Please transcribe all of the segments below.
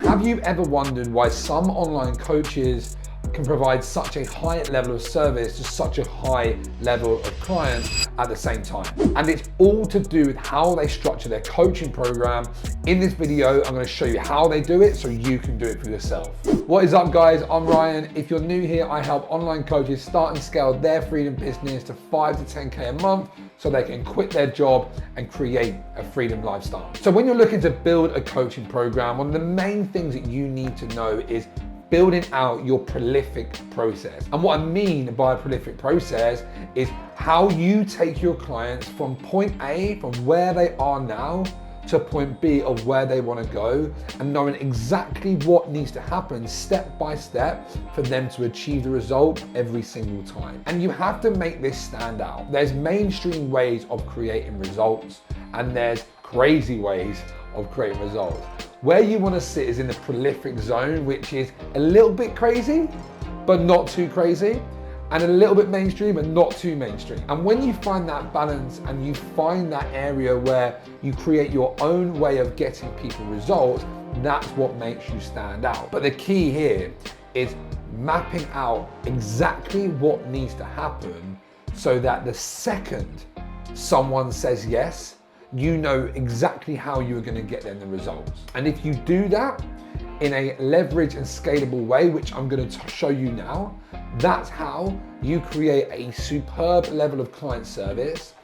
Have you ever wondered why some online coaches can provide such a high level of service to such a high level of clients at the same time? And it's all to do with how they structure their coaching program. In this video, I'm going to show you how they do it so you can do it for yourself. What is up, guys? I'm Ryan. If you're new here, I help online coaches start and scale their freedom business to 5 to 10K a month so they can quit their job and create a freedom lifestyle. So when you're looking to build a coaching program, one of the main things that you need to know is building out your prolific process. And what I mean by a prolific process is how you take your clients from point A, from where they are now, to point B of where they want to go, and knowing exactly what needs to happen step by step for them to achieve the result every single time. And you have to make this stand out. There's mainstream ways of creating results, and there's crazy ways of creating results. Where you want to sit is in the prolific zone, which is a little bit crazy, but not too crazy, and a little bit mainstream, but not too mainstream. And when you find that balance and you find that area where you create your own way of getting people results, that's what makes you stand out. But the key here is mapping out exactly what needs to happen so that the second someone says yes, you know exactly how you're going to get them the results. And if you do that in a leverage and scalable way, which I'm going to show you now, that's how you create a superb level of client service,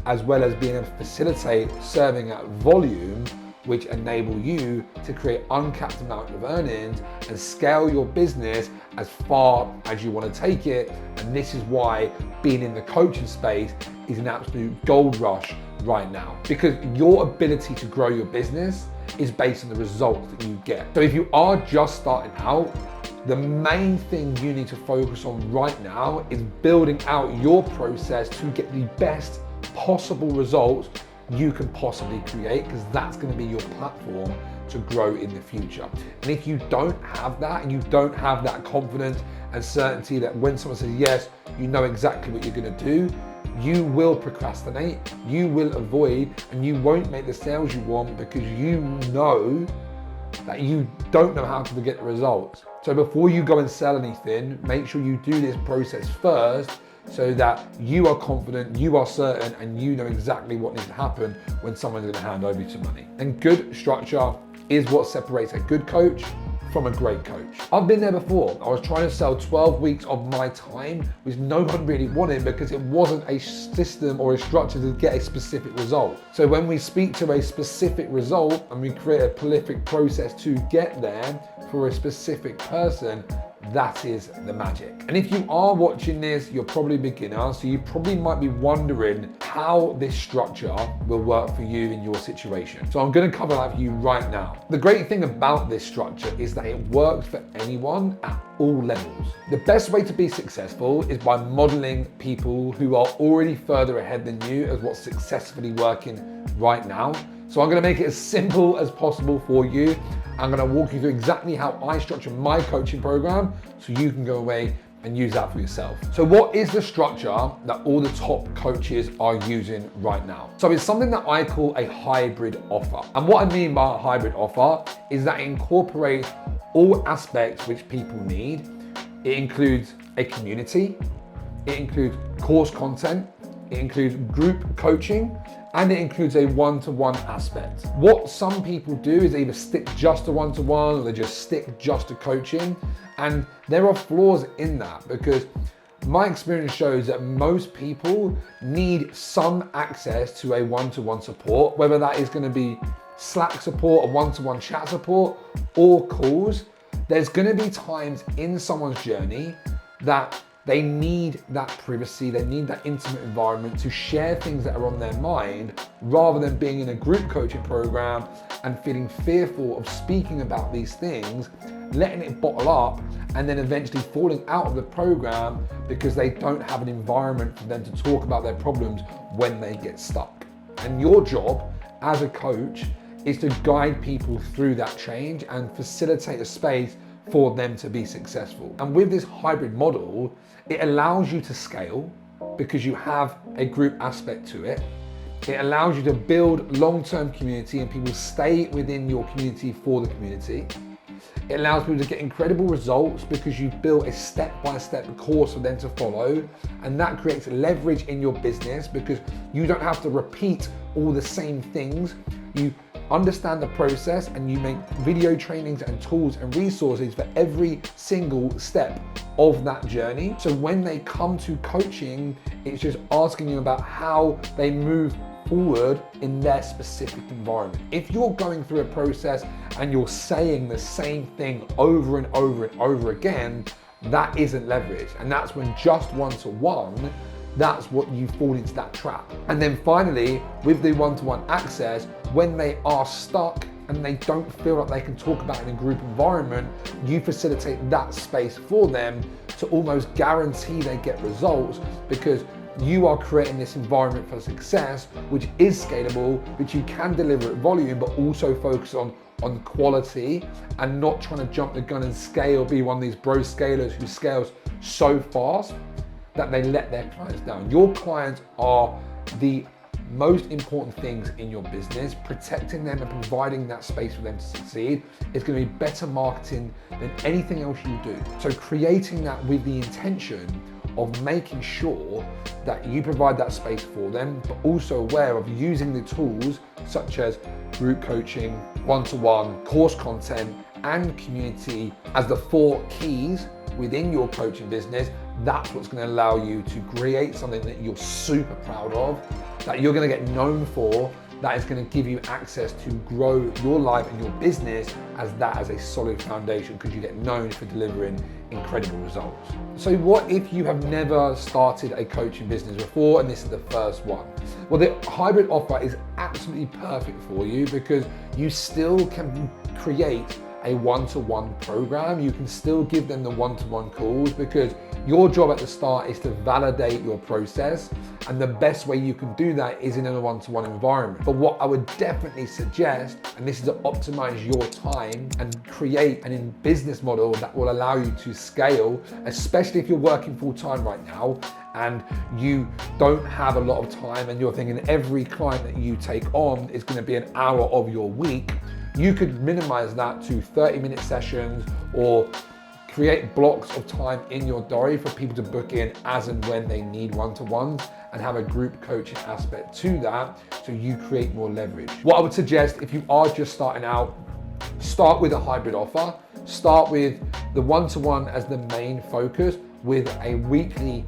as well as being able to facilitate serving at volume, which enable you to create uncapped amount of earnings and scale your business as far as you want to take it. And this is why being in the coaching space is an absolute gold rush right now, because your ability to grow your business is based on the results that you get. So if you are just starting out, the main thing you need to focus on right now is building out your process to get the best possible results you can possibly create, because that's going to be your platform to grow in the future. And if you don't have that, and you don't have that confidence and certainty that when someone says yes, you know exactly what you're going to do, you will procrastinate, you will avoid, and you won't make the sales you want because you know that you don't know how to get the results. So before you go and sell anything, make sure you do this process first so that you are confident, you are certain, and you know exactly what needs to happen when someone's going to hand over you some money. And good structure is what separates a good coach from a great coach. I've been there before. I was trying to sell 12 weeks of my time, which no one really wanted because it wasn't a system or a structure to get a specific result. So when we speak to a specific result and we create a prolific process to get there for a specific person, that is the magic. And if you are watching this, you're probably a beginner, so you probably might be wondering how this structure will work for you in your situation. So I'm going to cover that for you right now. The great thing about this structure is that it works for anyone at all levels. The best way to be successful is by modeling people who are already further ahead than you as what's successfully working right now. So I'm going to make it as simple as possible for you. I'm going to walk you through exactly how I structure my coaching program so you can go away and use that for yourself. So what is the structure that all the top coaches are using right now? So it's something that I call a hybrid offer. And what I mean by a hybrid offer is that it incorporates all aspects which people need. It includes a community, it includes course content, it includes group coaching, and it includes a one-to-one aspect. What some people do is either stick just to one-to-one or they just stick just to coaching. And there are flaws in that because my experience shows that most people need some access to a one-to-one support, whether that is going to be Slack support, a one-to-one chat support, or calls. There's going to be times in someone's journey that they need that privacy, they need that intimate environment to share things that are on their mind, rather than being in a group coaching program and feeling fearful of speaking about these things, letting it bottle up, and then eventually falling out of the program because they don't have an environment for them to talk about their problems when they get stuck. And your job as a coach is to guide people through that change and facilitate a space for them to be successful. And with this hybrid model, it allows you to scale because you have a group aspect to it. It allows you to build long-term community and people stay within your community for the community. It allows people to get incredible results because you've built a step-by-step course for them to follow, and that creates leverage in your business because you don't have to repeat all the same things. You understand the process and you make video trainings and tools and resources for every single step of that journey. So when they come to coaching, it's just asking you about how they move forward in their specific environment. If you're going through a process and you're saying the same thing over and over and over again, that isn't leverage. And that's when just one-to-one, that's what you fall into that trap. And then finally, with the one-to-one access, when they are stuck and they don't feel like they can talk about it in a group environment, you facilitate that space for them to almost guarantee they get results because you are creating this environment for success, which is scalable, which you can deliver at volume, but also focus on quality and not trying to jump the gun and scale, be one of these bro scalers who scales so fast that they let their clients down. Your clients are the most important things in your business. Protecting them and providing that space for them to succeed is going to be better marketing than anything else you do. So creating that with the intention of making sure that you provide that space for them, but also aware of using the tools such as group coaching, one-to-one, course content, and community as the 4 keys within your coaching business. That's what's going to allow you to create something that you're super proud of, that you're going to get known for, that is going to give you access to grow your life and your business as a solid foundation because you get known for delivering incredible results. So what if you have never started a coaching business before and this is the first one? Well, the hybrid offer is absolutely perfect for you because you still can create a one-to-one program. You can still give them the one-to-one calls because your job at the start is to validate your process, and the best way you can do that is in a one-to-one environment. But what I would definitely suggest, and this is to optimize your time and create a business model that will allow you to scale, especially if you're working full-time right now and you don't have a lot of time and you're thinking every client that you take on is going to be an hour of your week. You could minimize that to 30-minute sessions or create blocks of time in your diary for people to book in as and when they need one-to-ones and have a group coaching aspect to that so you create more leverage. What I would suggest if you are just starting out, start with a hybrid offer. Start with the one-to-one as the main focus with a weekly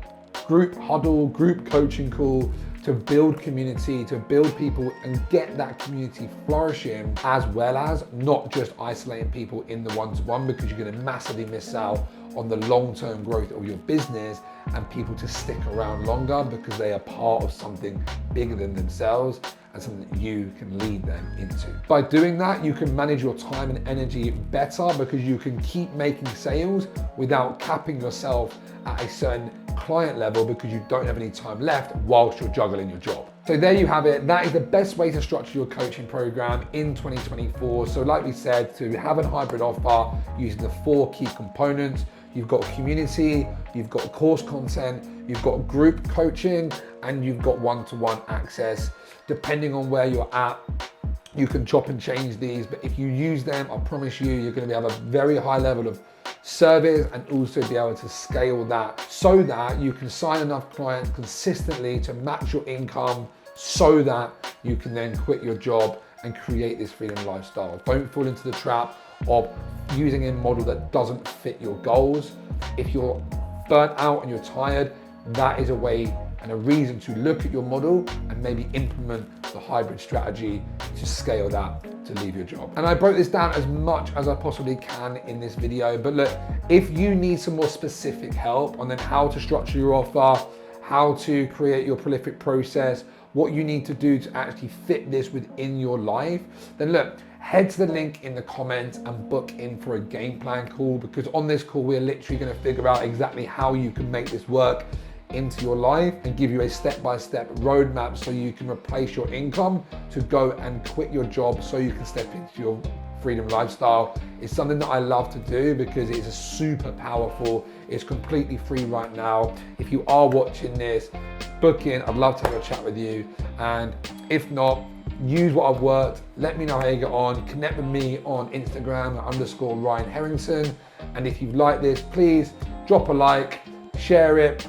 group huddle, group coaching call to build community, to build people and get that community flourishing, as well as not just isolating people in the one-to-one because you're going to massively miss out on the long-term growth of your business and people to stick around longer because they are part of something bigger than themselves and something that you can lead them into. By doing that, you can manage your time and energy better because you can keep making sales without capping yourself at a certain client level because you don't have any time left whilst you're juggling your job. So there you have it. That is the best way to structure your coaching program in 2024. So like we said, to have a hybrid offer using the 4 key components, you've got community, you've got course content, you've got group coaching, and you've got one-to-one access. Depending on where you're at, you can chop and change these, but if you use them, I promise you're going to have a very high level of service and also be able to scale that so that you can sign enough clients consistently to match your income so that you can then quit your job and create this freedom lifestyle. Don't fall into the trap of using a model that doesn't fit your goals. If you're burnt out and you're tired, that is a way and a reason to look at your model and maybe implement the hybrid strategy to scale that to leave your job. And I broke this down as much as I possibly can in this video, but look, if you need some more specific help on then how to structure your offer, how to create your prolific process, what you need to do to actually fit this within your life, then look, head to the link in the comments and book in for a game plan call, because on this call, we're literally gonna figure out exactly how you can make this work into your life and give you a step-by-step roadmap so you can replace your income to go and quit your job so you can step into your freedom lifestyle. It's something that I love to do because it's super powerful. It's completely free right now. If you are watching this, book in. I'd love to have a chat with you. And if not, use what I've worked. Let me know how you get on. Connect with me on Instagram _ Ryan Harrington. And if you like this, please drop a like, share it,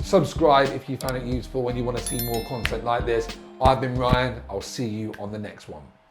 subscribe if you found it useful and you want to see more content like this. I've been Ryan. I'll see you on the next one.